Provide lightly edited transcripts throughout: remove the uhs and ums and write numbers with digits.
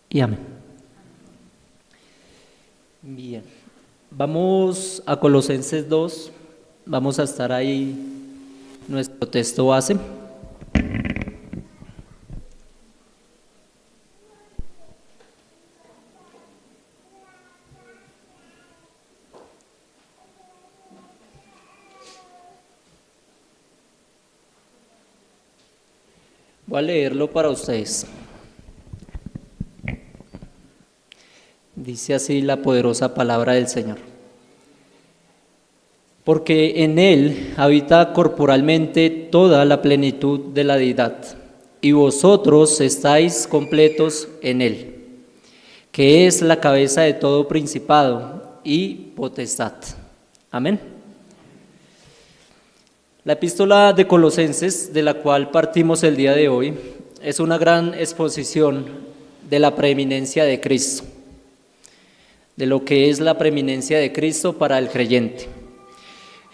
y amén. Bien, vamos a Colosenses 2, vamos a estar ahí nuestro texto base. Voy a leerlo para ustedes. Dice así la poderosa palabra del Señor. Porque en Él habita corporalmente toda la plenitud de la deidad, y vosotros estáis completos en Él, que es la cabeza de todo principado y potestad. Amén. La epístola de Colosenses, de la cual partimos el día de hoy, es una gran exposición de la preeminencia de Cristo, de lo que es la preeminencia de Cristo para el creyente.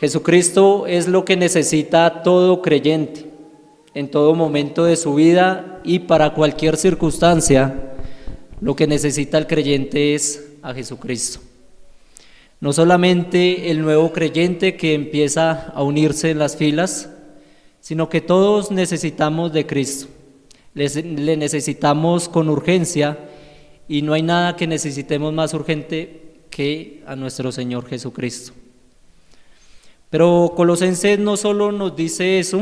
Jesucristo es lo que necesita todo creyente en todo momento de su vida y para cualquier circunstancia. Lo que necesita el creyente es a Jesucristo. No solamente el nuevo creyente que empieza a unirse en las filas, sino que todos necesitamos de Cristo. Le necesitamos con urgencia y no hay nada que necesitemos más urgente que a nuestro Señor Jesucristo. Pero Colosenses no solo nos dice eso,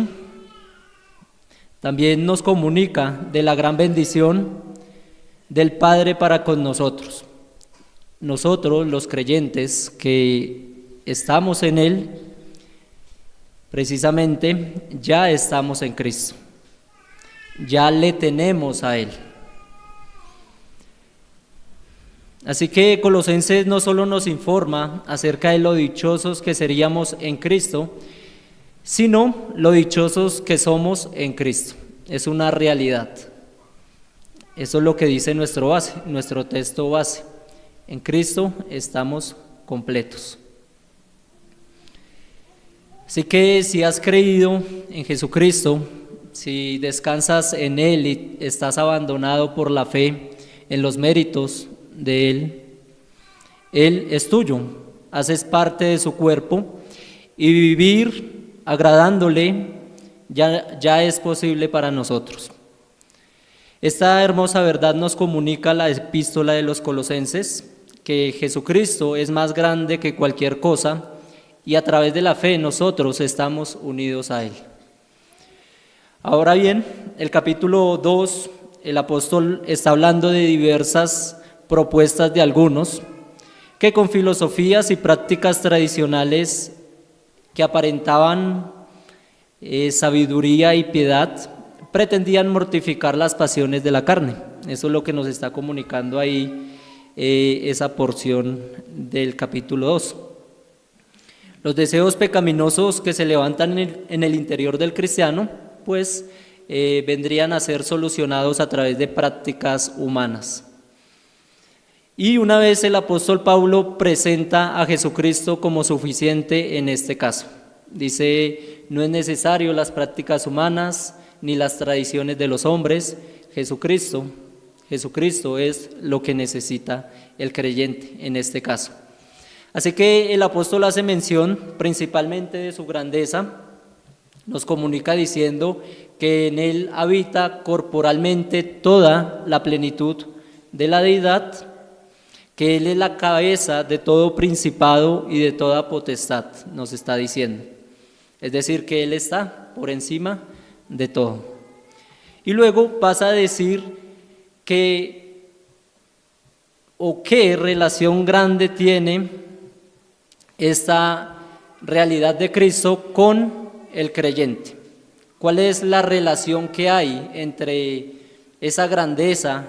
también nos comunica de la gran bendición del Padre para con nosotros. Nosotros, los creyentes que estamos en Él, precisamente ya estamos en Cristo, ya le tenemos a Él. Así que Colosenses no solo nos informa acerca de lo dichosos que seríamos en Cristo, sino lo dichosos que somos en Cristo. Es una realidad. Eso es lo que dice nuestro texto base. En Cristo estamos completos. Así que si has creído en Jesucristo, si descansas en Él y estás abandonado por la fe en los méritos de Él es tuyo, haces parte de su cuerpo y vivir agradándole ya es posible para nosotros. Esta hermosa verdad nos comunica la epístola de los Colosenses, que Jesucristo es más grande que cualquier cosa y a través de la fe nosotros estamos unidos a Él. Ahora bien, el capítulo 2, el apóstol está hablando de diversas propuestas de algunos que con filosofías y prácticas tradicionales que aparentaban sabiduría y piedad, pretendían mortificar las pasiones de la carne. Eso es lo que nos está comunicando ahí esa porción del capítulo 2. Los deseos pecaminosos que se levantan en el interior del cristiano, pues vendrían a ser solucionados a través de prácticas humanas. Y una vez el apóstol Pablo presenta a Jesucristo como suficiente en este caso. Dice, no es necesario las prácticas humanas ni las tradiciones de los hombres. Jesucristo es lo que necesita el creyente en este caso. Así que el apóstol hace mención principalmente de su grandeza, nos comunica diciendo que en Él habita corporalmente toda la plenitud de la deidad, que Él es la cabeza de todo principado y de toda potestad, nos está diciendo. Es decir, que Él está por encima de todo. Y luego pasa a decir qué relación grande tiene esta realidad de Cristo con el creyente. ¿Cuál es la relación que hay entre esa grandeza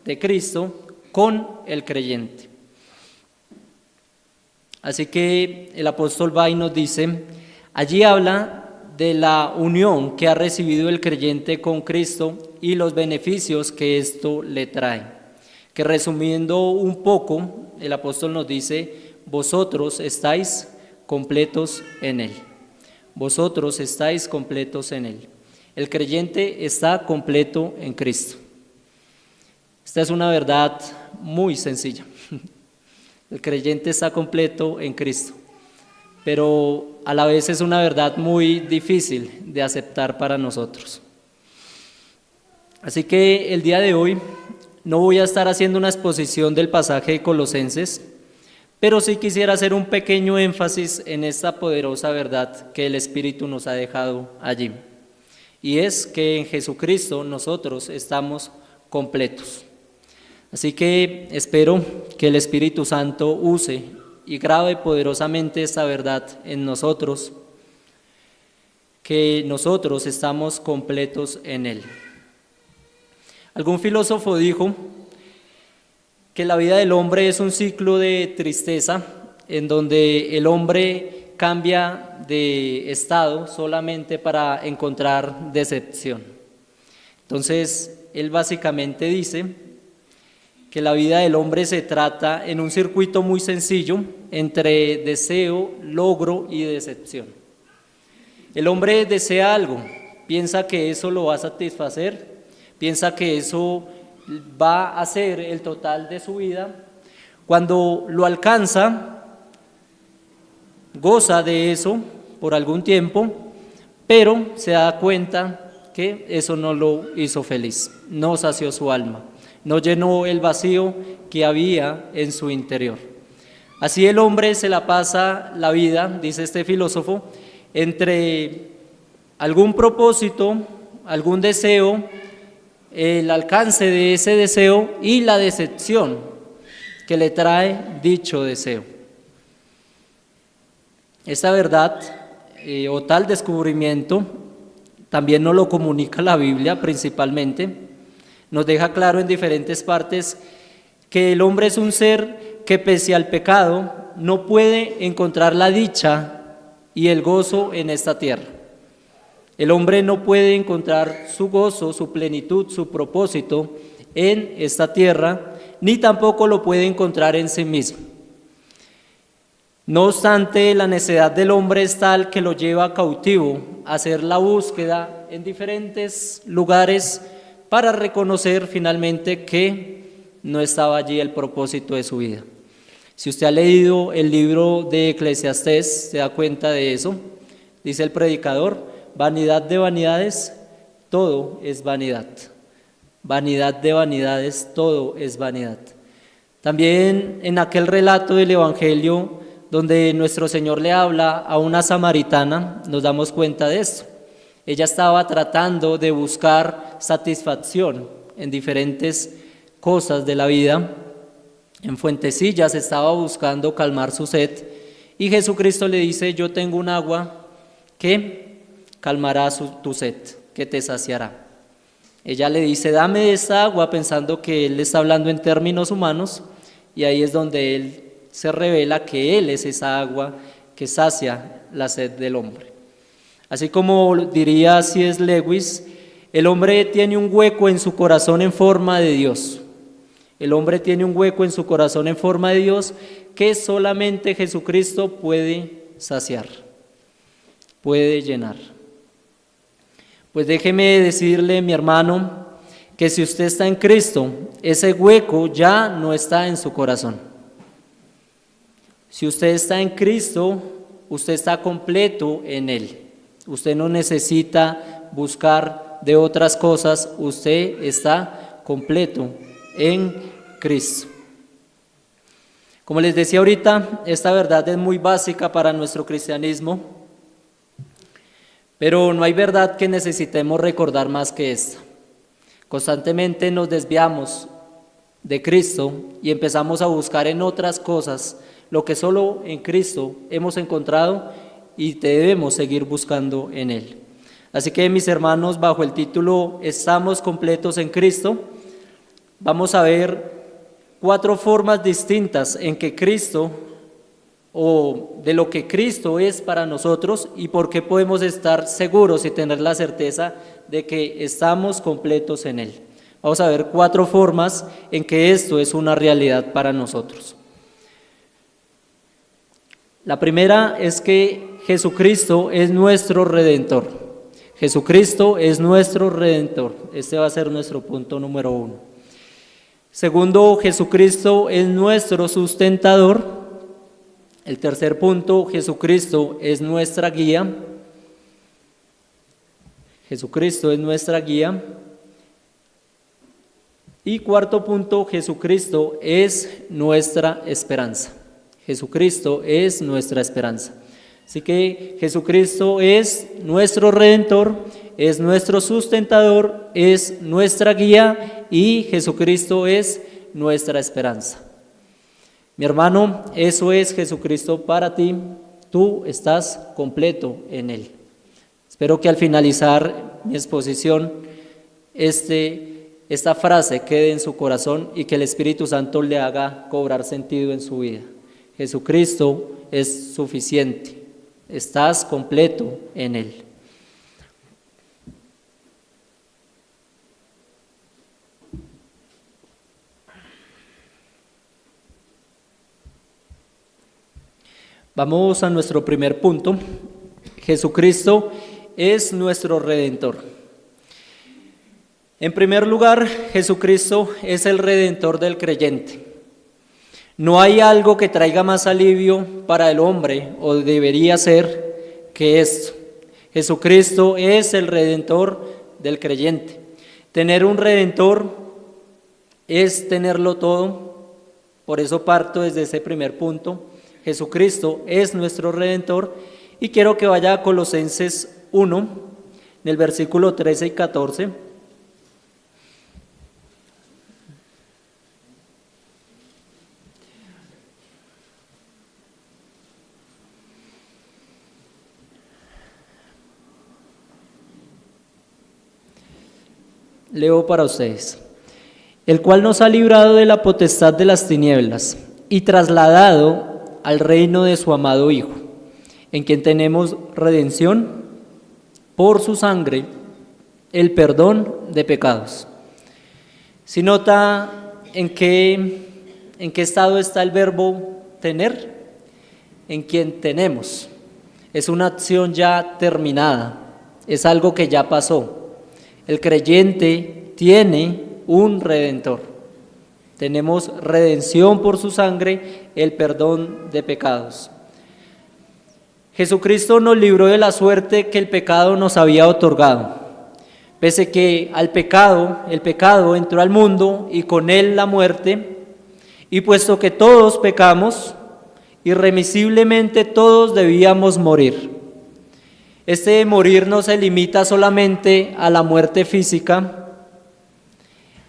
de Cristo con el creyente? Así que el apóstol va y nos dice, allí habla de la unión que ha recibido el creyente con Cristo y los beneficios que esto le trae. Que resumiendo un poco, el apóstol nos dice, vosotros estáis completos en Él. Vosotros estáis completos en Él. El creyente está completo en Cristo. Esta es una verdad muy sencilla. El creyente está completo en Cristo, pero a la vez es una verdad muy difícil de aceptar para nosotros. Así que el día de hoy no voy a estar haciendo una exposición del pasaje de Colosenses, pero sí quisiera hacer un pequeño énfasis en esta poderosa verdad que el Espíritu nos ha dejado allí. Y es que en Jesucristo nosotros estamos completos. Así que espero que el Espíritu Santo use y grabe poderosamente esta verdad en nosotros, que nosotros estamos completos en Él. Algún filósofo dijo que la vida del hombre es un ciclo de tristeza en donde el hombre cambia de estado solamente para encontrar decepción. Entonces, él básicamente dice que la vida del hombre se trata en un circuito muy sencillo entre deseo, logro y decepción. El hombre desea algo, piensa que eso lo va a satisfacer, piensa que eso va a ser el total de su vida. Cuando lo alcanza, goza de eso por algún tiempo, pero se da cuenta que eso no lo hizo feliz, no sació su alma, no llenó el vacío que había en su interior. Así el hombre se la pasa la vida, dice este filósofo, entre algún propósito, algún deseo, el alcance de ese deseo y la decepción que le trae dicho deseo. Esta verdad o tal descubrimiento también nos lo comunica la Biblia principalmente. Nos deja claro en diferentes partes que el hombre es un ser que pese al pecado no puede encontrar la dicha y el gozo en esta tierra. El hombre no puede encontrar su gozo, su plenitud, su propósito en esta tierra, ni tampoco lo puede encontrar en sí mismo. No obstante, la necedad del hombre es tal que lo lleva cautivo a hacer la búsqueda en diferentes lugares para reconocer finalmente que no estaba allí el propósito de su vida. Si usted ha leído el libro de Eclesiastés, se da cuenta de eso. Dice el predicador: vanidad de vanidades, todo es vanidad. Vanidad de vanidades, todo es vanidad. También en aquel relato del Evangelio donde nuestro Señor le habla a una samaritana, nos damos cuenta de esto. Ella estaba tratando de buscar satisfacción en diferentes cosas de la vida. En fuentecillas estaba buscando calmar su sed y Jesucristo le dice: yo tengo un agua que calmará tu sed, que te saciará. Ella le dice: dame esta agua, pensando que él le está hablando en términos humanos, y ahí es donde él se revela que él es esa agua que sacia la sed del hombre. Así como diría C.S. Lewis, el hombre tiene un hueco en su corazón en forma de Dios. El hombre tiene un hueco en su corazón en forma de Dios que solamente Jesucristo puede saciar, puede llenar. Pues déjeme decirle, mi hermano, que si usted está en Cristo, ese hueco ya no está en su corazón. Si usted está en Cristo, usted está completo en Él. Usted no necesita buscar de otras cosas, usted está completo en Cristo. Como les decía ahorita, esta verdad es muy básica para nuestro cristianismo, pero no hay verdad que necesitemos recordar más que esta. Constantemente nos desviamos de Cristo y empezamos a buscar en otras cosas lo que solo en Cristo hemos encontrado y debemos seguir buscando en Él. Así que, mis hermanos, bajo el título "Estamos completos en Cristo", vamos a ver 4 formas distintas en que Cristo, o de lo que Cristo es para nosotros, y por qué podemos estar seguros y tener la certeza de que estamos completos en Él. Vamos a ver 4 formas en que esto es una realidad para nosotros. La primera es que Jesucristo es nuestro Redentor. Jesucristo es nuestro Redentor. Este va a ser nuestro punto número 1. Segundo, Jesucristo es nuestro sustentador. El tercer punto, Jesucristo es nuestra guía. Jesucristo es nuestra guía. Y cuarto punto, Jesucristo es nuestra esperanza. Jesucristo es nuestra esperanza. Así que Jesucristo es nuestro Redentor, es nuestro sustentador, es nuestra guía y Jesucristo es nuestra esperanza. Mi hermano, eso es Jesucristo para ti. Tú estás completo en Él. Espero que al finalizar mi exposición, esta frase quede en su corazón y que el Espíritu Santo le haga cobrar sentido en su vida. Jesucristo es suficiente. Estás completo en Él. Vamos a nuestro primer punto. Jesucristo es nuestro Redentor. En primer lugar, Jesucristo es el Redentor del creyente. No hay algo que traiga más alivio para el hombre, o debería ser, que esto. Jesucristo es el Redentor del creyente. Tener un Redentor es tenerlo todo. Por eso parto desde ese primer punto. Jesucristo es nuestro Redentor. Y quiero que vaya a Colosenses 1, en el versículo 13 y 14. Leo para ustedes. El cual nos ha librado de la potestad de las tinieblas y trasladado al reino de su amado Hijo, en quien tenemos redención por su sangre, el perdón de pecados. Si nota en qué estado está el verbo tener, en quien tenemos. Es una acción ya terminada, es algo que ya pasó. El creyente tiene un redentor. Tenemos redención por su sangre, el perdón de pecados. Jesucristo nos libró de la suerte que el pecado nos había otorgado. Pese que el pecado entró al mundo y con él la muerte, y puesto que todos pecamos, irremisiblemente todos debíamos morir. Este morir no se limita solamente a la muerte física,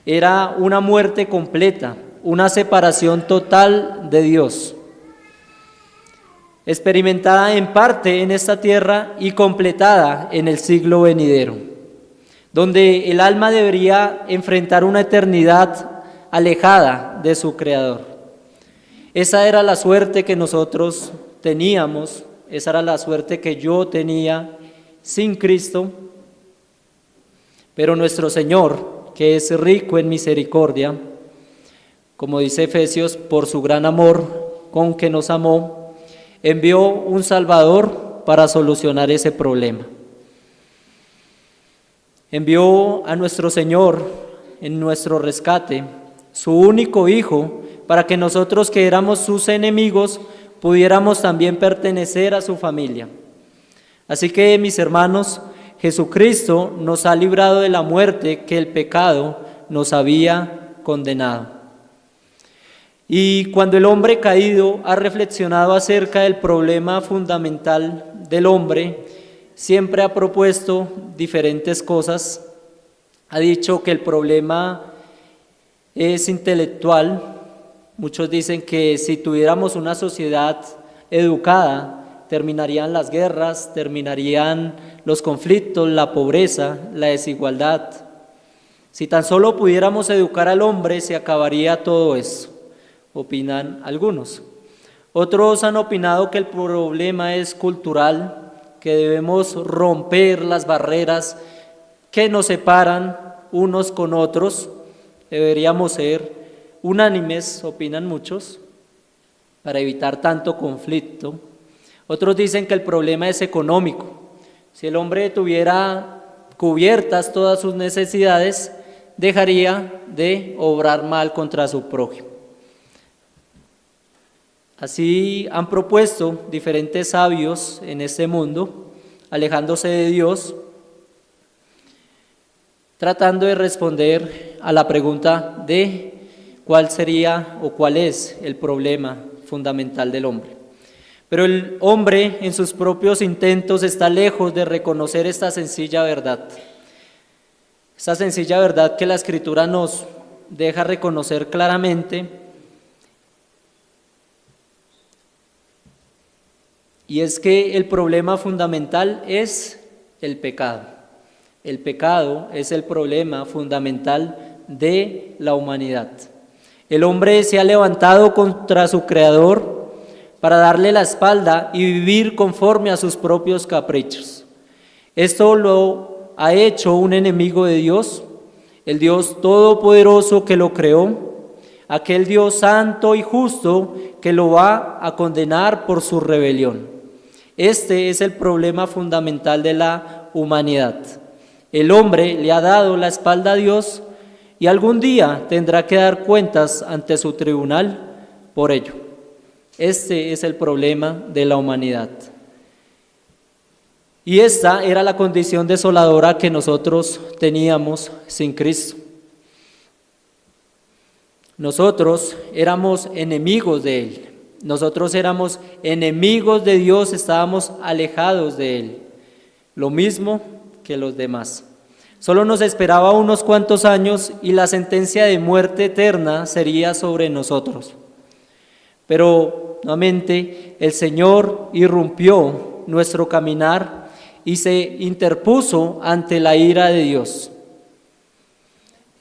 era una muerte completa, una separación total de Dios, experimentada en parte en esta tierra y completada en el siglo venidero, donde el alma debería enfrentar una eternidad alejada de su Creador. Esa era la suerte que nosotros teníamos. Esa era la suerte que yo tenía sin Cristo, pero nuestro Señor, que es rico en misericordia, como dice Efesios, por su gran amor con que nos amó, envió un Salvador para solucionar ese problema. Envió a nuestro Señor en nuestro rescate, su único Hijo, para que nosotros que éramos sus enemigos, pudiéramos también pertenecer a su familia. Así que, mis hermanos, Jesucristo nos ha librado de la muerte que el pecado nos había condenado. Y cuando el hombre caído ha reflexionado acerca del problema fundamental del hombre, siempre ha propuesto diferentes cosas. Ha dicho que el problema es intelectual. Muchos dicen que si tuviéramos una sociedad educada, terminarían las guerras, terminarían los conflictos, la pobreza, la desigualdad. Si tan solo pudiéramos educar al hombre, se acabaría todo eso, opinan algunos. Otros han opinado que el problema es cultural, que debemos romper las barreras que nos separan unos con otros. Deberíamos ser unánimes, opinan muchos, para evitar tanto conflicto. Otros dicen que el problema es económico. Si el hombre tuviera cubiertas todas sus necesidades, dejaría de obrar mal contra su prójimo. Así han propuesto diferentes sabios en este mundo, alejándose de Dios, tratando de responder a la pregunta de cuál sería o cuál es el problema fundamental del hombre. Pero el hombre en sus propios intentos está lejos de reconocer esta sencilla verdad. Esta sencilla verdad que la Escritura nos deja reconocer claramente, y es que el problema fundamental es el pecado. El pecado es el problema fundamental de la humanidad. El hombre se ha levantado contra su Creador para darle la espalda y vivir conforme a sus propios caprichos. Esto lo ha hecho un enemigo de Dios, el Dios todopoderoso que lo creó, aquel Dios santo y justo que lo va a condenar por su rebelión. Este es el problema fundamental de la humanidad. El hombre le ha dado la espalda a Dios y algún día tendrá que dar cuentas ante su tribunal por ello. Este es el problema de la humanidad. Y esta era la condición desoladora que nosotros teníamos sin Cristo. Nosotros éramos enemigos de Él. Nosotros éramos enemigos de Dios, estábamos alejados de Él. Lo mismo que los demás. Solo nos esperaba unos cuantos años y la sentencia de muerte eterna sería sobre nosotros. Pero nuevamente el Señor irrumpió nuestro caminar y se interpuso ante la ira de Dios.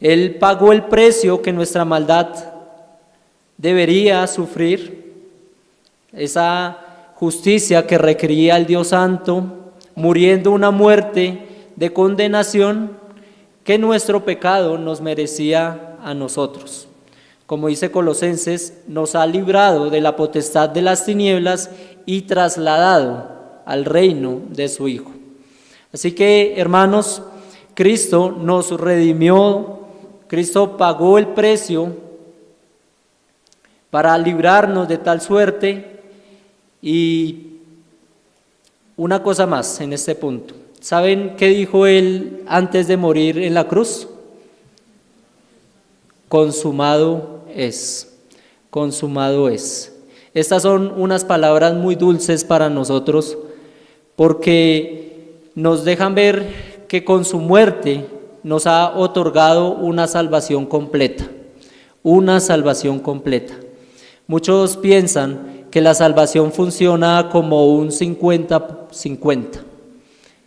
Él pagó el precio que nuestra maldad debería sufrir, esa justicia que requería el Dios Santo, muriendo una muerte de condenación que nuestro pecado nos merecía a nosotros. Como dice Colosenses, nos ha librado de la potestad de las tinieblas y trasladado al reino de su Hijo. Así que, hermanos, Cristo nos redimió, Cristo pagó el precio para librarnos de tal suerte. Y una cosa más en este punto. ¿Saben qué dijo Él antes de morir en la cruz? Consumado es. Consumado es. Estas son unas palabras muy dulces para nosotros porque nos dejan ver que con su muerte nos ha otorgado una salvación completa. Una salvación completa. Muchos piensan que la salvación funciona como un 50-50,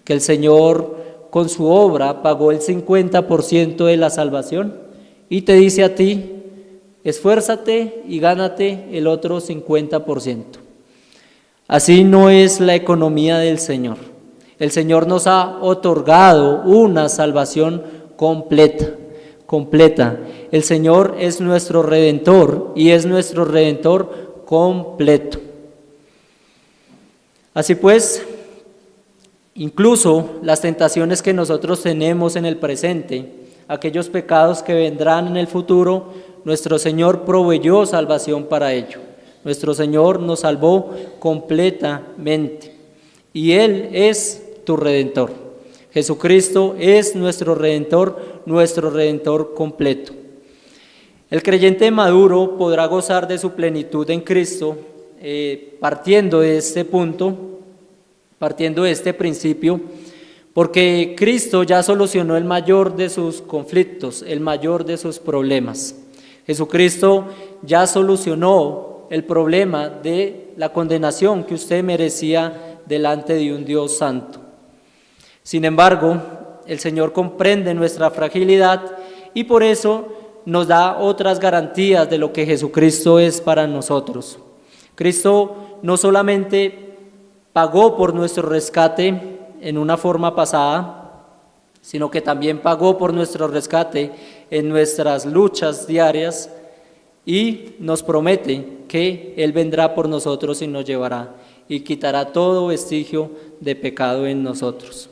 que el Señor con su obra pagó el 50% de la salvación y te dice a ti, esfuérzate y gánate el otro 50%. Así no es la economía del Señor. El Señor nos ha otorgado una salvación completa. El Señor es nuestro Redentor y es nuestro Redentor completo. Así pues, incluso las tentaciones que nosotros tenemos en el presente, aquellos pecados que vendrán en el futuro, nuestro Señor proveyó salvación para ello. Nuestro Señor nos salvó completamente y Él es tu Redentor. Jesucristo es nuestro Redentor completo. El creyente maduro podrá gozar de su plenitud en Cristo partiendo de este punto, partiendo de este principio, porque Cristo ya solucionó el mayor de sus conflictos, el mayor de sus problemas. Jesucristo ya solucionó el problema de la condenación que usted merecía delante de un Dios santo. Sin embargo, el Señor comprende nuestra fragilidad y por eso nos da otras garantías de lo que Jesucristo es para nosotros. Cristo no solamente pagó por nuestro rescate en una forma pasada, sino que también pagó por nuestro rescate en nuestras luchas diarias y nos promete que Él vendrá por nosotros y nos llevará y quitará todo vestigio de pecado en nosotros.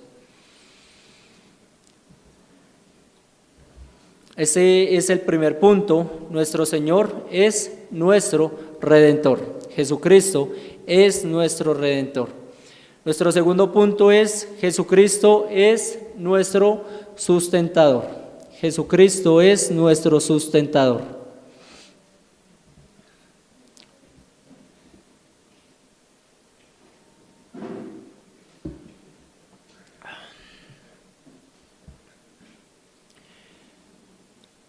Ese es el primer punto. Nuestro Señor es nuestro Redentor. Jesucristo es nuestro Redentor. Nuestro segundo punto es: Jesucristo es nuestro sustentador. Jesucristo es nuestro sustentador.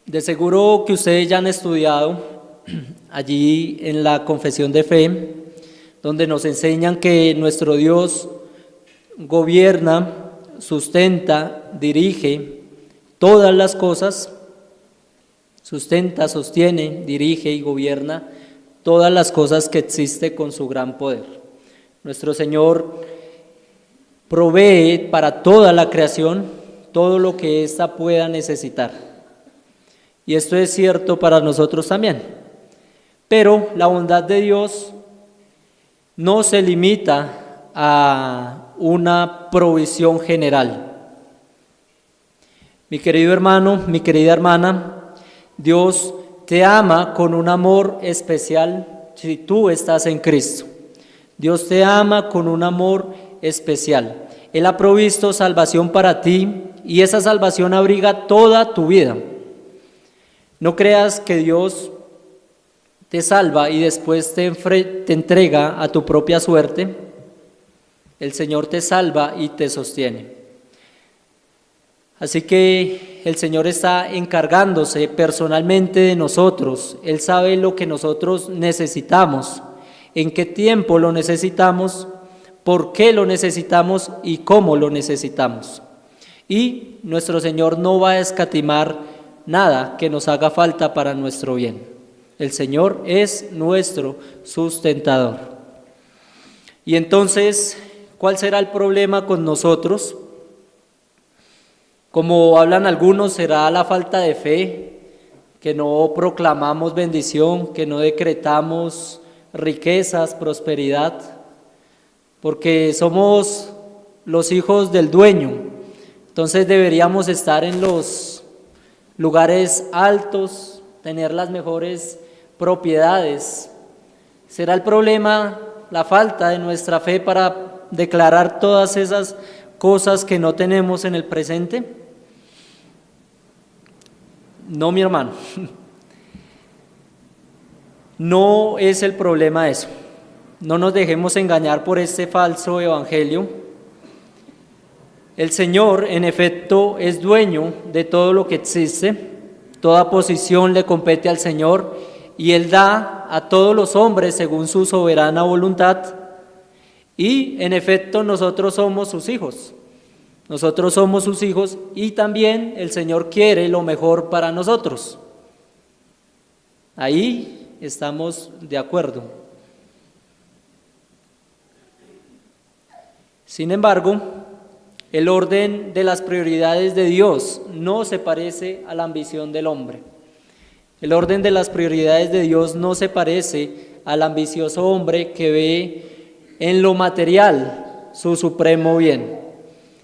De seguro que ustedes ya han estudiado allí en la confesión de fe, donde nos enseñan que nuestro Dios gobierna, sustenta, dirige todas las cosas, sustenta, sostiene, dirige y gobierna todas las cosas que existe con su gran poder. Nuestro Señor provee para toda la creación todo lo que ésta pueda necesitar. Y esto es cierto para nosotros también. Pero la bondad de Dios no se limita a una provisión general. Mi querido hermano, mi querida hermana, Dios te ama con un amor especial si tú estás en Cristo. Dios te ama con un amor especial. Él ha provisto salvación para ti y esa salvación abriga toda tu vida. No creas que Dios te salva y después te entrega a tu propia suerte. El Señor te salva y te sostiene. Así que el Señor está encargándose personalmente de nosotros. Él sabe lo que nosotros necesitamos, en qué tiempo lo necesitamos, por qué lo necesitamos y cómo lo necesitamos. Y nuestro Señor no va a escatimar nada que nos haga falta para nuestro bien. El Señor es nuestro sustentador. Y entonces, ¿cuál será el problema con nosotros? Como hablan algunos, será la falta de fe, que no proclamamos bendición, que no decretamos riquezas, prosperidad, porque somos los hijos del dueño. Entonces deberíamos estar en los lugares altos, tener las mejores propiedades. ¿Será el problema la falta de nuestra fe para declarar todas esas cosas que no tenemos en el presente? No, mi hermano. No es el problema eso. No nos dejemos engañar por este falso evangelio. El Señor, en efecto, es dueño de todo lo que existe, toda posición le compete al Señor y Él da a todos los hombres según su soberana voluntad y, en efecto, nosotros somos sus hijos. Nosotros somos sus hijos y también el Señor quiere lo mejor para nosotros. Ahí estamos de acuerdo. Sin embargo, el orden de las prioridades de Dios no se parece a la ambición del hombre. El orden de las prioridades de Dios no se parece al ambicioso hombre que ve en lo material su supremo bien.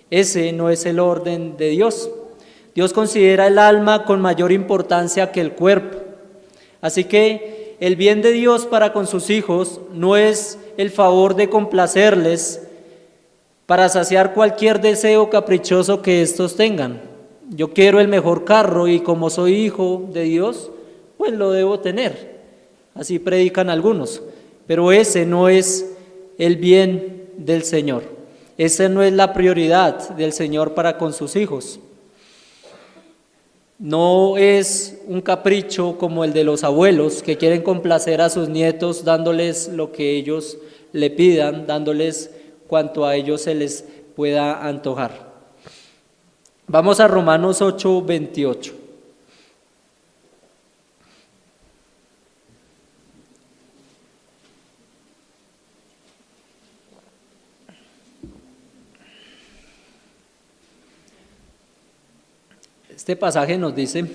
Ese no es el orden de Dios. Dios considera el alma con mayor importancia que el cuerpo. Así que el bien de Dios para con sus hijos no es el favor de complacerles para saciar cualquier deseo caprichoso que éstos tengan. Yo quiero el mejor carro y como soy hijo de Dios, pues lo debo tener. Así predican algunos. Pero ese no es el bien del Señor. Esa no es la prioridad del Señor para con sus hijos. No es un capricho como el de los abuelos que quieren complacer a sus nietos dándoles lo que ellos le pidan, dándoles cuanto a ellos se les pueda antojar. Vamos a Romanos 8:28. Este pasaje nos dice: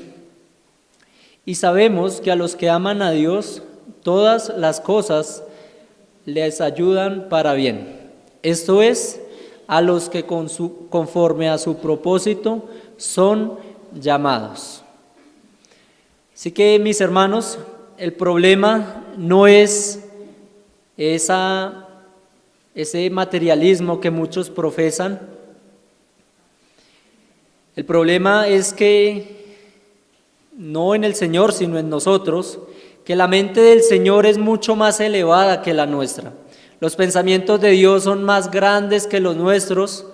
y sabemos que a los que aman a Dios, todas las cosas les ayudan para bien. Esto es, a los que conforme a su propósito son llamados. Así que, mis hermanos, el problema no es ese materialismo que muchos profesan. El problema es que no en el Señor, sino en nosotros, que la mente del Señor es mucho más elevada que la nuestra. Los pensamientos de Dios son más grandes que los nuestros.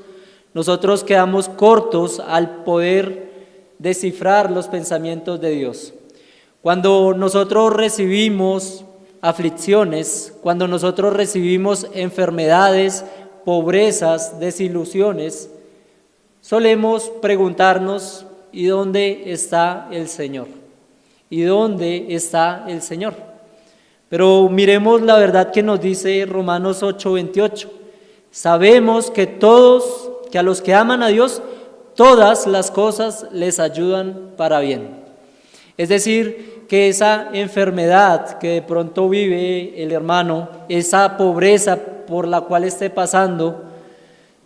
Nosotros quedamos cortos al poder descifrar los pensamientos de Dios. Cuando nosotros recibimos aflicciones, cuando nosotros recibimos enfermedades, pobrezas, desilusiones, solemos preguntarnos: ¿y dónde está el Señor? ¿Y dónde está el Señor? Pero miremos la verdad que nos dice Romanos 8:28. Sabemos que a los que aman a Dios, todas las cosas les ayudan para bien. Es decir, que esa enfermedad que de pronto vive el hermano, esa pobreza por la cual esté pasando,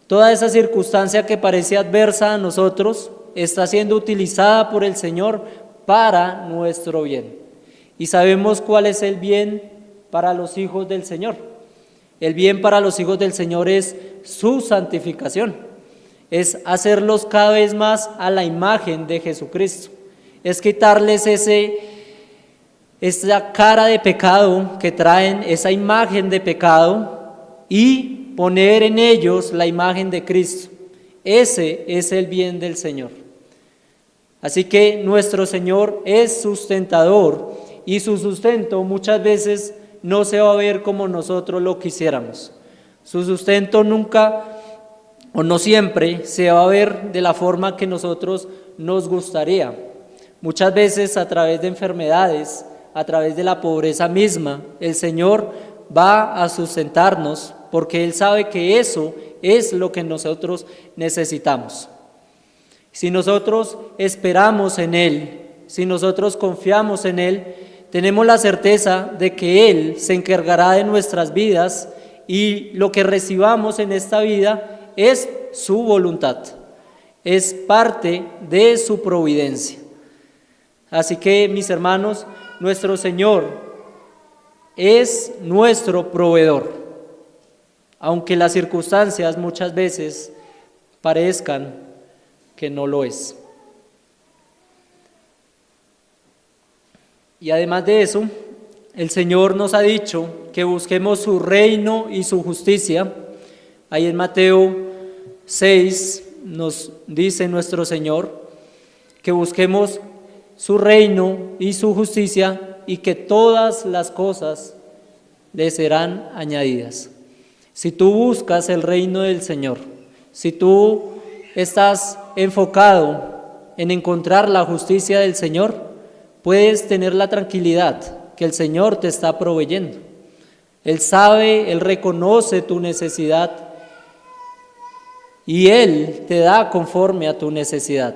toda esa circunstancia que parece adversa a nosotros, está siendo utilizada por el Señor para nuestro bien. Y sabemos cuál es el bien para los hijos del Señor. El bien para los hijos del Señor es su santificación, es hacerlos cada vez más a la imagen de Jesucristo, es quitarles esa cara de pecado que traen, esa imagen de pecado, y poner en ellos la imagen de Cristo. Ese es el bien del Señor. Así que nuestro Señor es sustentador, y su sustento muchas veces no se va a ver como nosotros lo quisiéramos. Su sustento nunca o no siempre se va a ver de la forma que nosotros nos gustaría. Muchas veces a través de enfermedades, a través de la pobreza misma, el Señor va a sustentarnos, porque Él sabe que eso es lo que nosotros necesitamos. Si nosotros esperamos en Él, si nosotros confiamos en Él, tenemos la certeza de que Él se encargará de nuestras vidas, y lo que recibamos en esta vida es su voluntad, es parte de su providencia. Así que, mis hermanos, nuestro Señor es nuestro proveedor, aunque las circunstancias muchas veces parezcan que no lo es. Y además de eso, el Señor nos ha dicho que busquemos su reino y su justicia. Ahí en Mateo 6 nos dice nuestro Señor que busquemos su reino y su justicia, y que todas las cosas le serán añadidas. Si tú buscas el reino del Señor, si tú estás enfocado en encontrar la justicia del Señor, puedes tener la tranquilidad que el Señor te está proveyendo. Él sabe, Él reconoce tu necesidad, y Él te da conforme a tu necesidad.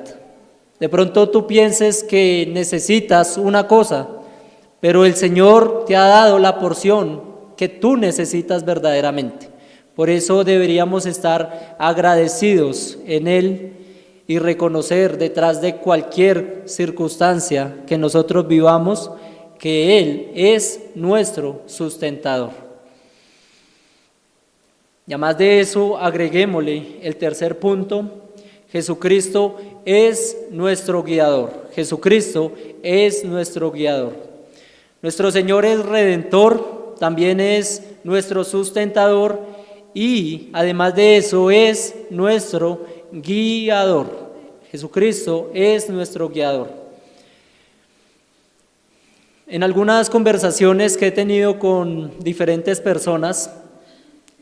De pronto tú pienses que necesitas una cosa, pero el Señor te ha dado la porción que tú necesitas verdaderamente. Por eso deberíamos estar agradecidos en Él y reconocer detrás de cualquier circunstancia que nosotros vivamos que Él es nuestro sustentador. Y además de eso, agreguémosle el tercer punto: Jesucristo es nuestro guiador. Jesucristo es nuestro guiador. Nuestro Señor es redentor, también es nuestro sustentador, y además de eso es nuestro guiador. Jesucristo es nuestro guiador. En algunas conversaciones que he tenido con diferentes personas,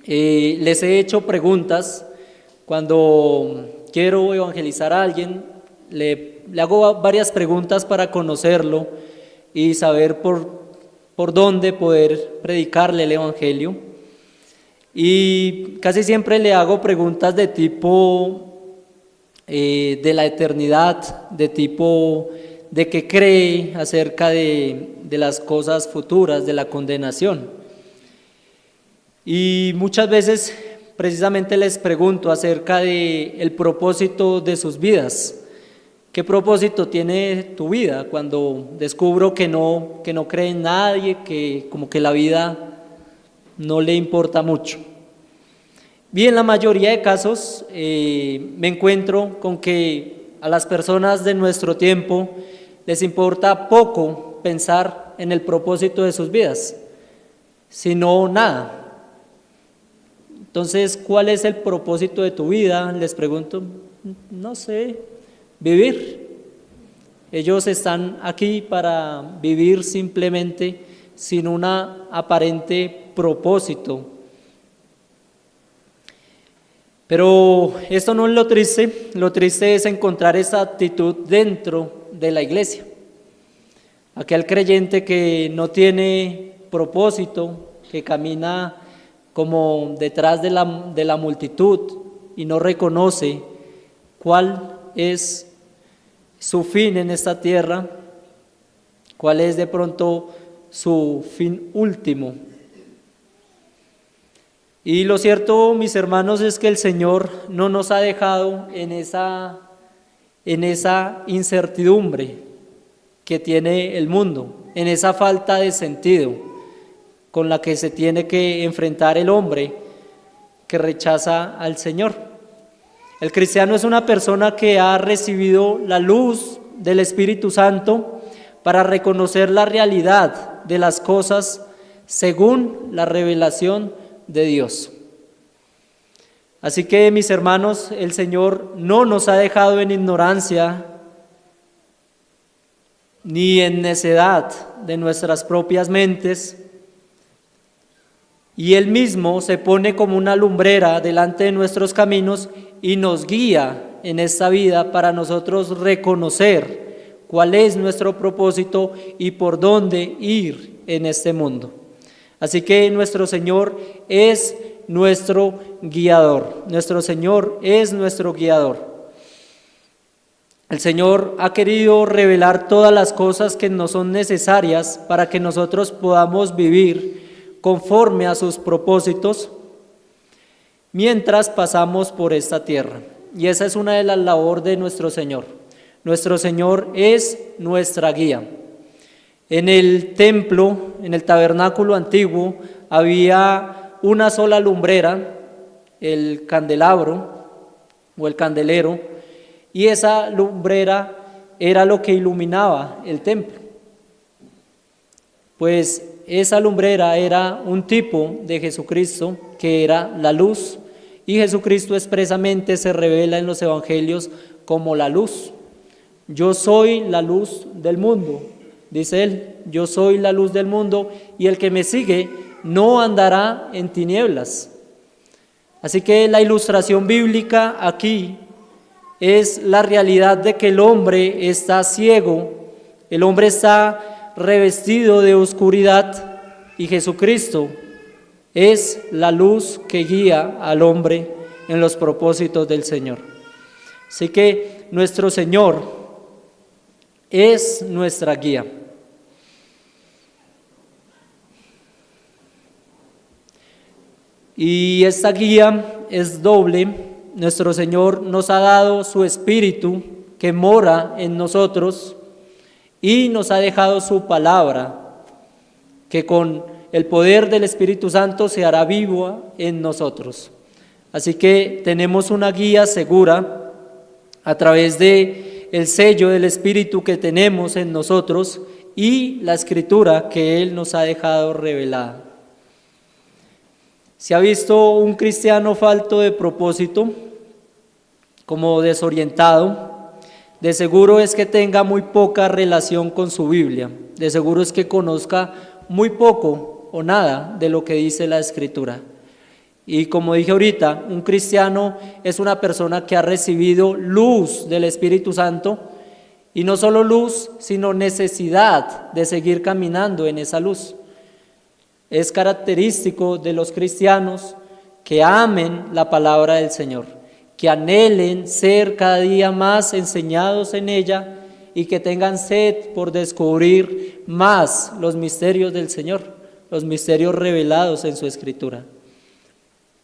les he hecho preguntas. Cuando quiero evangelizar a alguien, le hago varias preguntas para conocerlo y saber por dónde poder predicarle el evangelio. Y casi siempre le hago preguntas de tipo de la eternidad, de tipo de qué cree acerca de las cosas futuras, de la condenación. Y muchas veces precisamente les pregunto acerca del propósito de sus vidas. ¿Qué propósito tiene tu vida cuando descubro que no cree en nadie, que como que la vida no le importa mucho? Bien, en la mayoría de casos me encuentro con que a las personas de nuestro tiempo les importa poco pensar en el propósito de sus vidas, sino nada. Entonces, ¿cuál es el propósito de tu vida? Les pregunto, no sé, vivir. Ellos están aquí para vivir simplemente sin un aparente propósito. Pero esto no es lo triste es encontrar esa actitud dentro de la iglesia. Aquel creyente que no tiene propósito, que camina como detrás de la multitud y no reconoce cuál es su fin en esta tierra, cuál es de pronto su fin último. Y lo cierto, mis hermanos, es que el Señor no nos ha dejado en esa incertidumbre que tiene el mundo, en esa falta de sentido con la que se tiene que enfrentar el hombre que rechaza al Señor. El cristiano es una persona que ha recibido la luz del Espíritu Santo para reconocer la realidad de las cosas según la revelación de Dios. Así que, mis hermanos, el Señor no nos ha dejado en ignorancia ni en necedad de nuestras propias mentes, y Él mismo se pone como una lumbrera delante de nuestros caminos y nos guía en esta vida para nosotros reconocer cuál es nuestro propósito y por dónde ir en este mundo. Así que nuestro Señor es nuestro guiador, nuestro Señor es nuestro guiador. El Señor ha querido revelar todas las cosas que nos son necesarias para que nosotros podamos vivir conforme a sus propósitos mientras pasamos por esta tierra. Y esa es una de las labores de nuestro Señor. Nuestro Señor es nuestra guía. En el templo, en el tabernáculo antiguo, había una sola lumbrera, el candelabro o el candelero, y esa lumbrera era lo que iluminaba el templo. Pues esa lumbrera era un tipo de Jesucristo, que era la luz, y Jesucristo expresamente se revela en los evangelios como la luz. Yo soy la luz del mundo, dice Él, yo soy la luz del mundo, y el que me sigue no andará en tinieblas. Así que la ilustración bíblica aquí es la realidad de que el hombre está ciego, el hombre está revestido de oscuridad, y Jesucristo es la luz que guía al hombre en los propósitos del Señor. Así que nuestro Señor es nuestra guía. Y esta guía es doble. Nuestro Señor nos ha dado su Espíritu que mora en nosotros y nos ha dejado su palabra que con el poder del Espíritu Santo se hará viva en nosotros. Así que tenemos una guía segura a través de el sello del Espíritu que tenemos en nosotros y la Escritura que Él nos ha dejado revelada. ¿Se ha visto un cristiano falto de propósito, como desorientado? De seguro es que tenga muy poca relación con su Biblia, de seguro es que conozca muy poco o nada de lo que dice la Escritura. Y como dije ahorita, un cristiano es una persona que ha recibido luz del Espíritu Santo, y no solo luz, sino necesidad de seguir caminando en esa luz. Es característico de los cristianos que amen la palabra del Señor, que anhelen ser cada día más enseñados en ella y que tengan sed por descubrir más los misterios del Señor, los misterios revelados en su Escritura.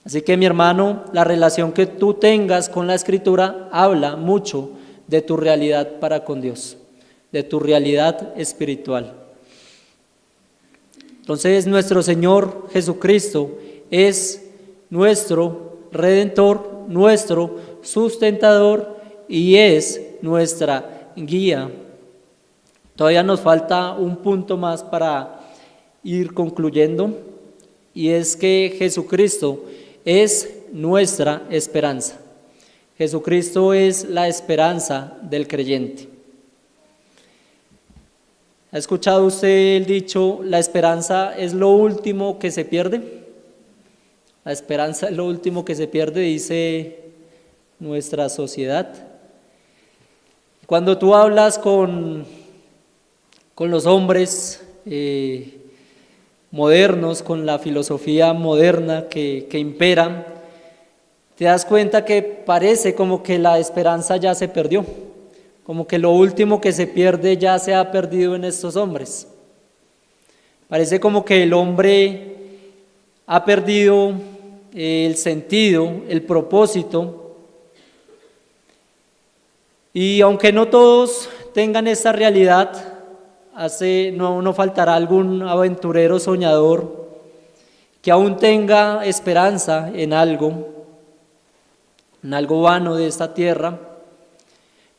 Así que, mi hermano, la relación que tú tengas con la Escritura habla mucho de tu realidad para con Dios, de tu realidad espiritual. Entonces nuestro Señor Jesucristo es nuestro Redentor, nuestro sustentador y es nuestra guía. Todavía nos falta un punto más para ir concluyendo, y es que Jesucristo es nuestra esperanza. Jesucristo es la esperanza del creyente. ¿Ha escuchado usted el dicho, la esperanza es lo último que se pierde? La esperanza es lo último que se pierde, dice nuestra sociedad. Cuando tú hablas con los hombres modernos, con la filosofía moderna que impera, te das cuenta que parece como que la esperanza ya se perdió, como que lo último que se pierde ya se ha perdido en estos hombres. Parece como que el hombre ha perdido el sentido, el propósito, y aunque no todos tengan esta realidad, no faltará algún aventurero soñador que aún tenga esperanza en algo vano de esta tierra,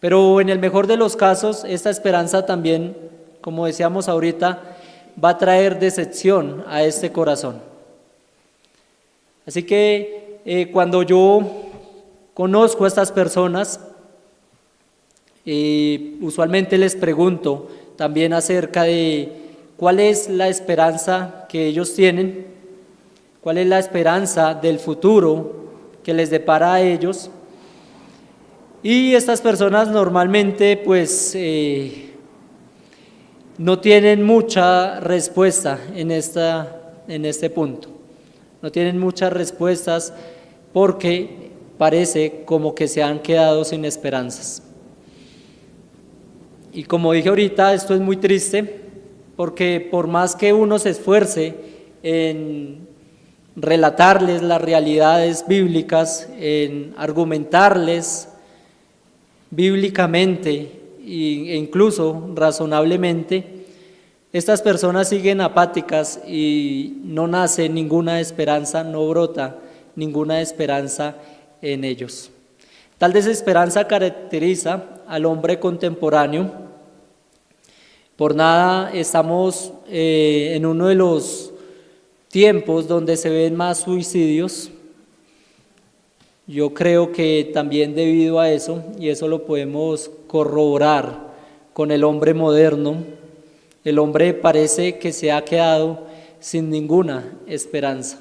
pero en el mejor de los casos, esta esperanza también, como decíamos ahorita, va a traer decepción a este corazón. Así que cuando yo conozco a estas personas, usualmente les pregunto también acerca de cuál es la esperanza que ellos tienen, cuál es la esperanza del futuro que les depara a ellos. Y estas personas normalmente pues no tienen mucha respuesta en este punto. No tienen muchas respuestas porque parece como que se han quedado sin esperanzas. Y como dije ahorita, esto es muy triste porque por más que uno se esfuerce en relatarles las realidades bíblicas, en argumentarles bíblicamente e incluso razonablemente, estas personas siguen apáticas y no nace ninguna esperanza, no brota ninguna esperanza en ellos. Tal desesperanza caracteriza al hombre contemporáneo. Por nada estamos en uno de los tiempos donde se ven más suicidios. Yo creo que también debido a eso, y eso lo podemos corroborar con el hombre moderno, el hombre parece que se ha quedado sin ninguna esperanza.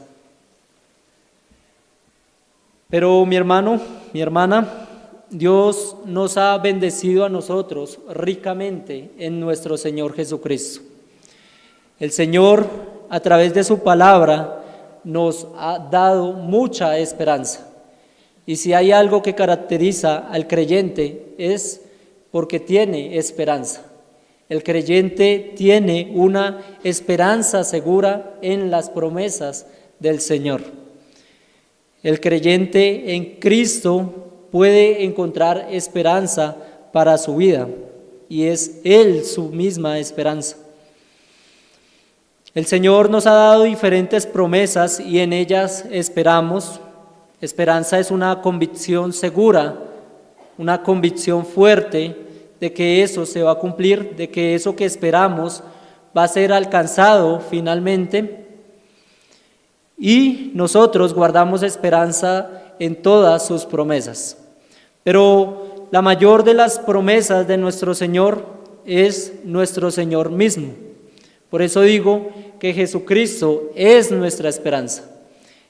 Pero mi hermano, mi hermana, Dios nos ha bendecido a nosotros ricamente en nuestro Señor Jesucristo. El Señor, a través de su palabra, nos ha dado mucha esperanza. Y si hay algo que caracteriza al creyente es porque tiene esperanza. El creyente tiene una esperanza segura en las promesas del Señor. El creyente en Cristo puede encontrar esperanza para su vida y es Él su misma esperanza. El Señor nos ha dado diferentes promesas y en ellas esperamos. Esperanza es una convicción segura, una convicción fuerte de que eso se va a cumplir, de que eso que esperamos va a ser alcanzado finalmente. Y nosotros guardamos esperanza en todas sus promesas. Pero la mayor de las promesas de nuestro Señor es nuestro Señor mismo. Por eso digo que Jesucristo es nuestra esperanza.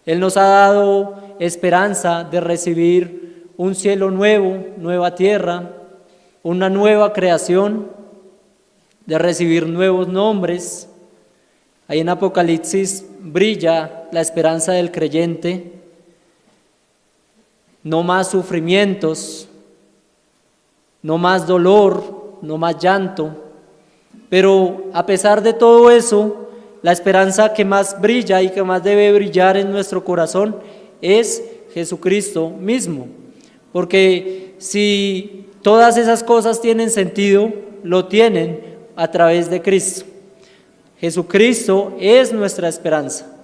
Él nos ha dado esperanza de recibir un cielo nuevo, nueva tierra, una nueva creación, de recibir nuevos nombres. Ahí en Apocalipsis brilla la esperanza del creyente. No más sufrimientos, no más dolor, no más llanto. Pero a pesar de todo eso, la esperanza que más brilla y que más debe brillar en nuestro corazón es Jesucristo mismo. Porque si todas esas cosas tienen sentido, lo tienen a través de Cristo. Jesucristo es nuestra esperanza.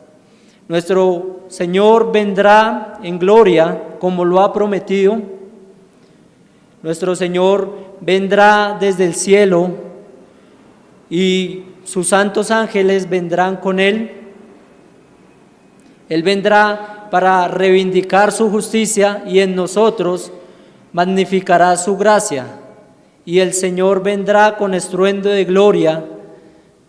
Nuestro Señor vendrá en gloria como lo ha prometido. Nuestro Señor vendrá desde el cielo y sus santos ángeles vendrán con Él. Él vendrá para reivindicar su justicia y en nosotros magnificará su gracia. Y el Señor vendrá con estruendo de gloria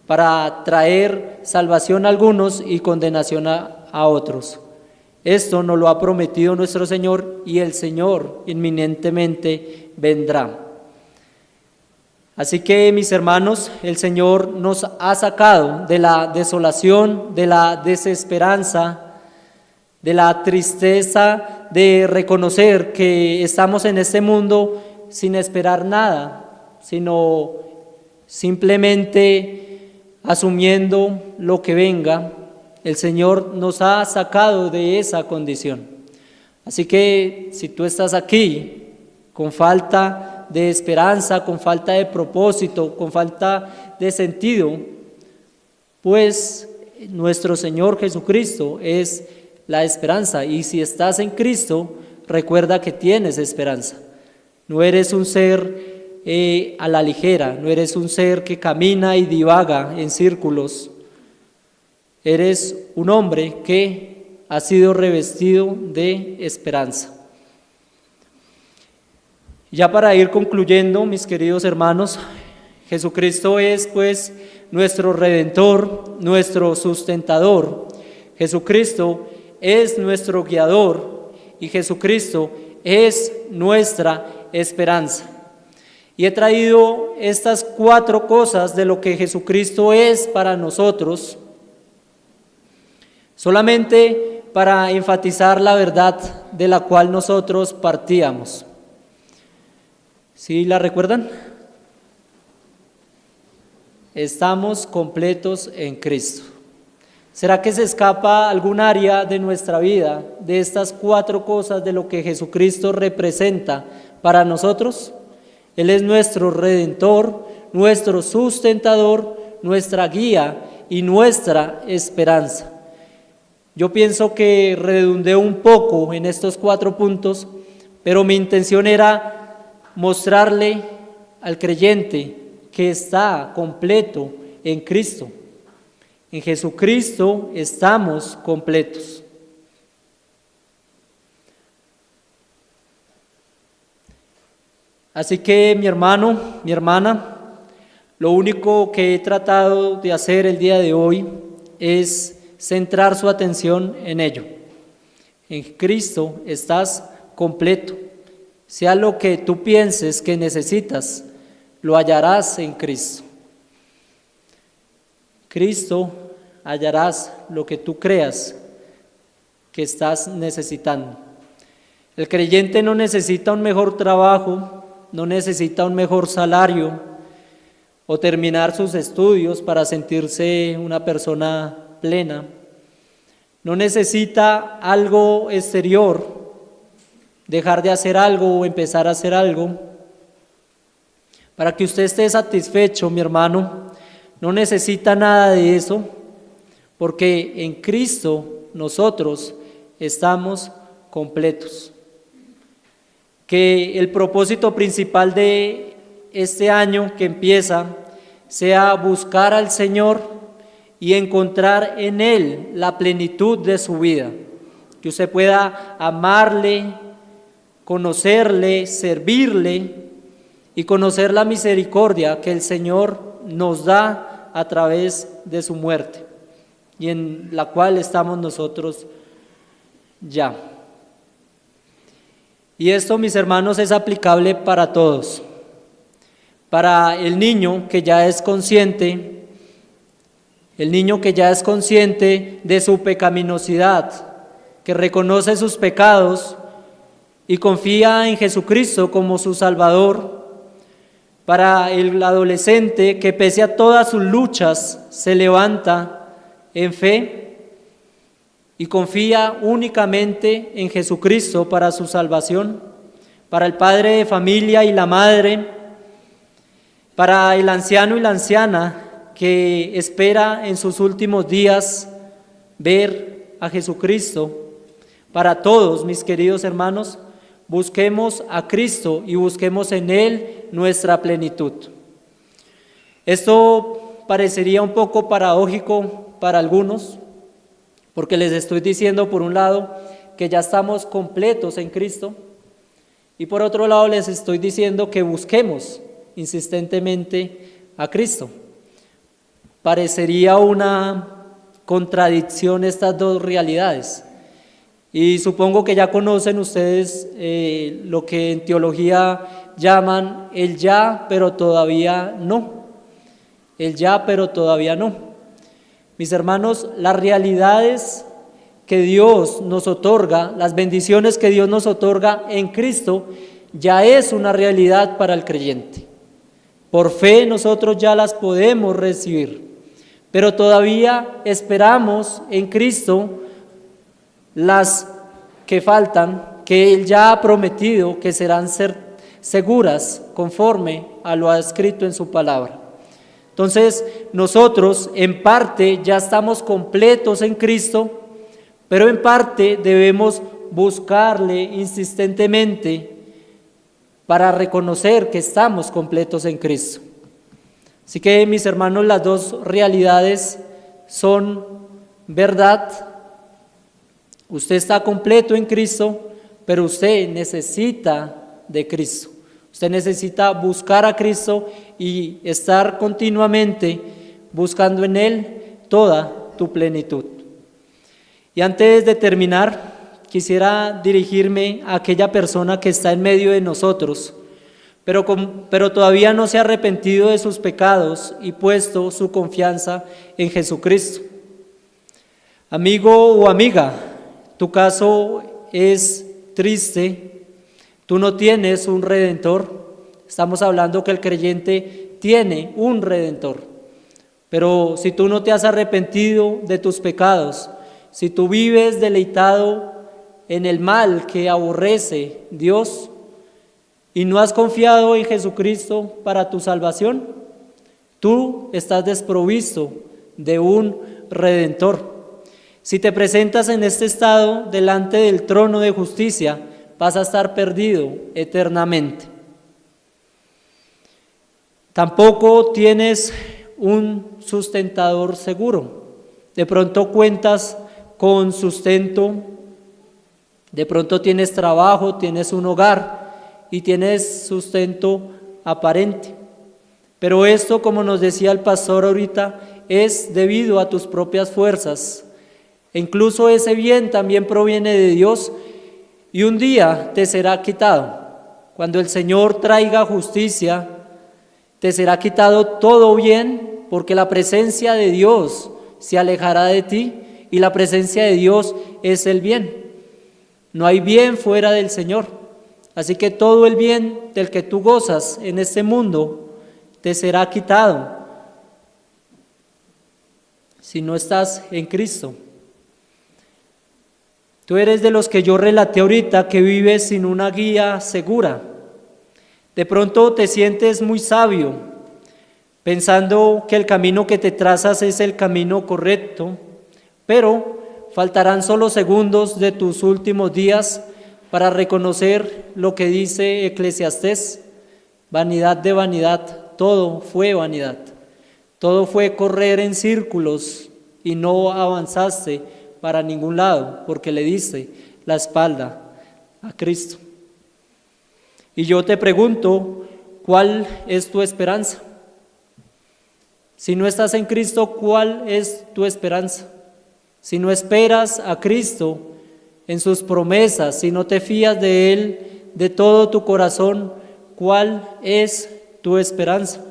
para traer salvación a algunos y condenación a otros. Esto nos lo ha prometido nuestro Señor y el Señor inminentemente vendrá. Así que, mis hermanos, el Señor nos ha sacado de la desolación, de la desesperanza, de la tristeza de reconocer que estamos en este mundo sin esperar nada, sino simplemente asumiendo lo que venga. El Señor nos ha sacado de esa condición. Así que si tú estás aquí con falta de esperanza, con falta de propósito, con falta de sentido, pues nuestro Señor Jesucristo es la esperanza. Y si estás en Cristo, recuerda que tienes esperanza. No eres un ser a la ligera, no eres un ser que camina y divaga en círculos. Eres un hombre que ha sido revestido de esperanza. Ya para ir concluyendo, mis queridos hermanos, Jesucristo es pues nuestro Redentor, nuestro sustentador. Jesucristo es nuestro guiador y Jesucristo es nuestra esperanza. Y he traído estas 4 cosas de lo que Jesucristo es para nosotros, solamente para enfatizar la verdad de la cual nosotros partíamos. ¿Sí la recuerdan? Estamos completos en Cristo. ¿Será que se escapa algún área de nuestra vida de estas 4 cosas de lo que Jesucristo representa para nosotros? Él es nuestro Redentor, nuestro sustentador, nuestra guía y nuestra esperanza. Yo pienso que redundé un poco en estos 4 puntos, pero mi intención era mostrarle al creyente que está completo en Cristo. En Jesucristo estamos completos. Así que mi hermano, mi hermana, lo único que he tratado de hacer el día de hoy es centrar su atención en ello. En Cristo estás completo. Sea lo que tú pienses que necesitas, lo hallarás en Cristo. Cristo hallarás lo que tú creas que estás necesitando. El creyente no necesita un mejor trabajo, no necesita un mejor salario o terminar sus estudios para sentirse una persona plena. No necesita algo exterior, dejar de hacer algo o empezar a hacer algo. Para que usted esté satisfecho, mi hermano, no necesita nada de eso, porque en Cristo nosotros estamos completos. Que el propósito principal de este año que empieza sea buscar al Señor y encontrar en Él la plenitud de su vida. Que usted pueda amarle, conocerle, servirle y conocer la misericordia que el Señor nos da a través de su muerte y en la cual estamos nosotros ya. Y esto, mis hermanos, es aplicable para todos. Para el niño que ya es consciente, de su pecaminosidad, que reconoce sus pecados y confía en Jesucristo como su Salvador. Para el adolescente que pese a todas sus luchas se levanta en fe y confía únicamente en Jesucristo para su salvación. para el padre de familia y la madre, para el anciano y la anciana que espera en sus últimos días ver a Jesucristo. Para todos, mis queridos hermanos, busquemos a Cristo y busquemos en Él nuestra plenitud. Esto parecería un poco paradójico para algunos, porque les estoy diciendo por un lado que ya estamos completos en Cristo y por otro lado les estoy diciendo que busquemos insistentemente a Cristo. Parecería una contradicción estas dos realidades. Y supongo que ya conocen ustedes lo que en teología llaman el ya, pero todavía no. El ya, pero todavía no. Mis hermanos, las realidades que Dios nos otorga, las bendiciones que Dios nos otorga en Cristo, ya es una realidad para el creyente. Por fe nosotros ya las podemos recibir, pero todavía esperamos en Cristo las que faltan, que Él ya ha prometido que serán seguras conforme a lo ha escrito en su palabra. Entonces, nosotros en parte ya estamos completos en Cristo, pero en parte debemos buscarle insistentemente para reconocer que estamos completos en Cristo. Así que, mis hermanos, las dos realidades son verdad. Usted está completo en Cristo, pero usted necesita de Cristo. Usted necesita buscar a Cristo y estar continuamente buscando en Él toda tu plenitud. Y antes de terminar, quisiera dirigirme a aquella persona que está en medio de nosotros, pero todavía no se ha arrepentido de sus pecados y puesto su confianza en Jesucristo. Amigo o amiga, tu caso es triste, tú no tienes un redentor. Estamos hablando que el creyente tiene un redentor, pero si tú no te has arrepentido de tus pecados, si tú vives deleitado en el mal que aborrece Dios y no has confiado en Jesucristo para tu salvación, tú estás desprovisto de un redentor. Si te presentas en este estado delante del trono de justicia, vas a estar perdido eternamente. Tampoco tienes un sustentador seguro. De pronto cuentas con sustento, de pronto tienes trabajo, tienes un hogar y tienes sustento aparente. Pero esto, como nos decía el pastor ahorita, es debido a tus propias fuerzas. E incluso ese bien también proviene de Dios y un día te será quitado. Cuando el Señor traiga justicia, te será quitado todo bien, porque la presencia de Dios se alejará de ti y la presencia de Dios es el bien. No hay bien fuera del Señor. Así que todo el bien del que tú gozas en este mundo te será quitado si no estás en Cristo. Tú eres de los que yo relaté ahorita que vives sin una guía segura. De pronto te sientes muy sabio, pensando que el camino que te trazas es el camino correcto, pero faltarán solo segundos de tus últimos días para reconocer lo que dice Eclesiastés: vanidad de vanidad, todo fue vanidad. Todo fue correr en círculos y no avanzaste para ningún lado, porque le diste la espalda a Cristo. Y yo te pregunto, ¿cuál es tu esperanza? Si no estás en Cristo, ¿cuál es tu esperanza? Si no esperas a Cristo en sus promesas, si no te fías de Él de todo tu corazón, ¿cuál es tu esperanza?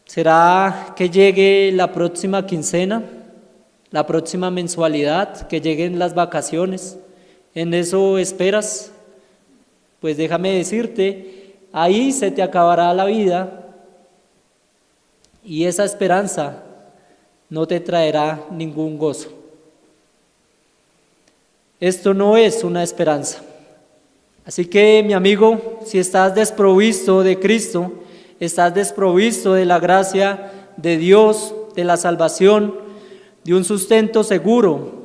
¿Será que llegue la próxima quincena, la próxima mensualidad, que lleguen las vacaciones? ¿En eso esperas? Pues déjame decirte, ahí se te acabará la vida y esa esperanza no te traerá ningún gozo. Esto no es una esperanza. Así que, mi amigo, si estás desprovisto de Cristo, estás desprovisto de la gracia de Dios, de la salvación, de un sustento seguro,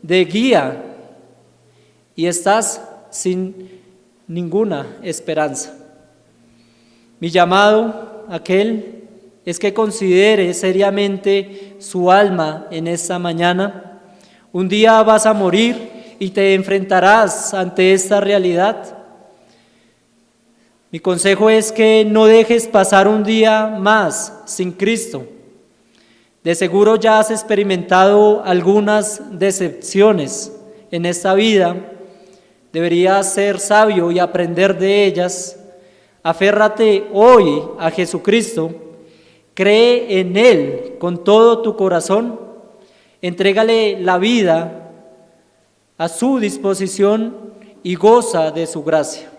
de guía, y estás sin ninguna esperanza. Mi llamado a aquel es que considere seriamente su alma en esta mañana. Un día vas a morir y te enfrentarás ante esta realidad. Mi consejo es que no dejes pasar un día más sin Cristo. De seguro ya has experimentado algunas decepciones en esta vida. Deberías ser sabio y aprender de ellas. Aférrate hoy a Jesucristo. Cree en Él con todo tu corazón. Entrégale la vida a su disposición y goza de su gracia.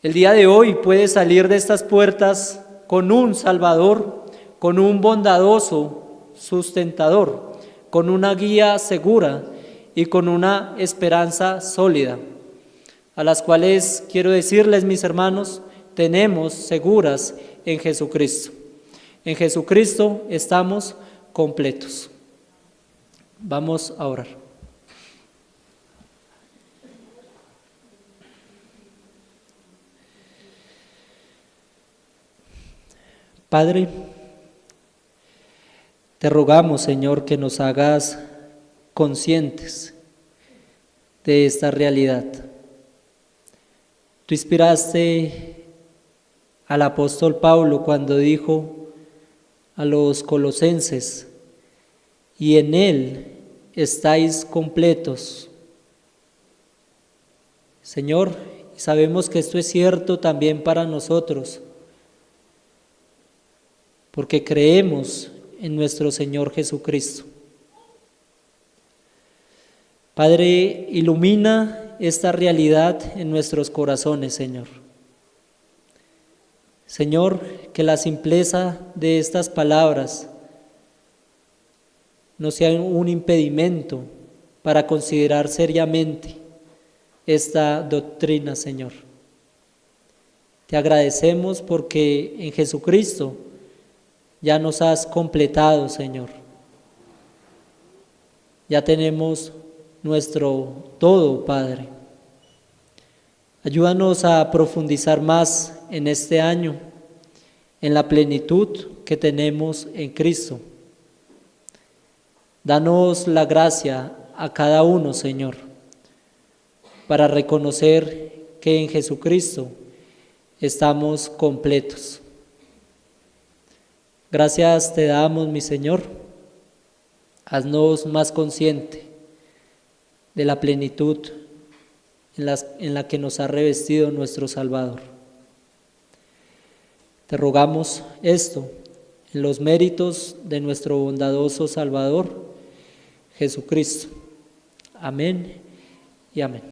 El día de hoy puedes salir de estas puertas con un Salvador, con un bondadoso sustentador, con una guía segura y con una esperanza sólida, a las cuales quiero decirles, mis hermanos, tenemos seguras en Jesucristo. En Jesucristo estamos completos. Vamos a orar. Padre, te rogamos, Señor, que nos hagas conscientes de esta realidad. Tú inspiraste al apóstol Pablo cuando dijo a los colosenses: y en Él estáis completos. Señor, sabemos que esto es cierto también para nosotros, porque creemos en nuestro Señor Jesucristo. Padre, ilumina esta realidad en nuestros corazones, Señor. Señor, que la simpleza de estas palabras no sea un impedimento para considerar seriamente esta doctrina, Señor. Te agradecemos porque en Jesucristo ya nos has completado, Señor. Ya tenemos nuestro todo, Padre. Ayúdanos a profundizar más en este año, en la plenitud que tenemos en Cristo. Danos la gracia a cada uno, Señor, para reconocer que en Jesucristo estamos completos. Gracias te damos, mi Señor. Haznos más consciente de la plenitud en la que nos ha revestido nuestro Salvador. Te rogamos esto en los méritos de nuestro bondadoso Salvador, Jesucristo. Amén y amén.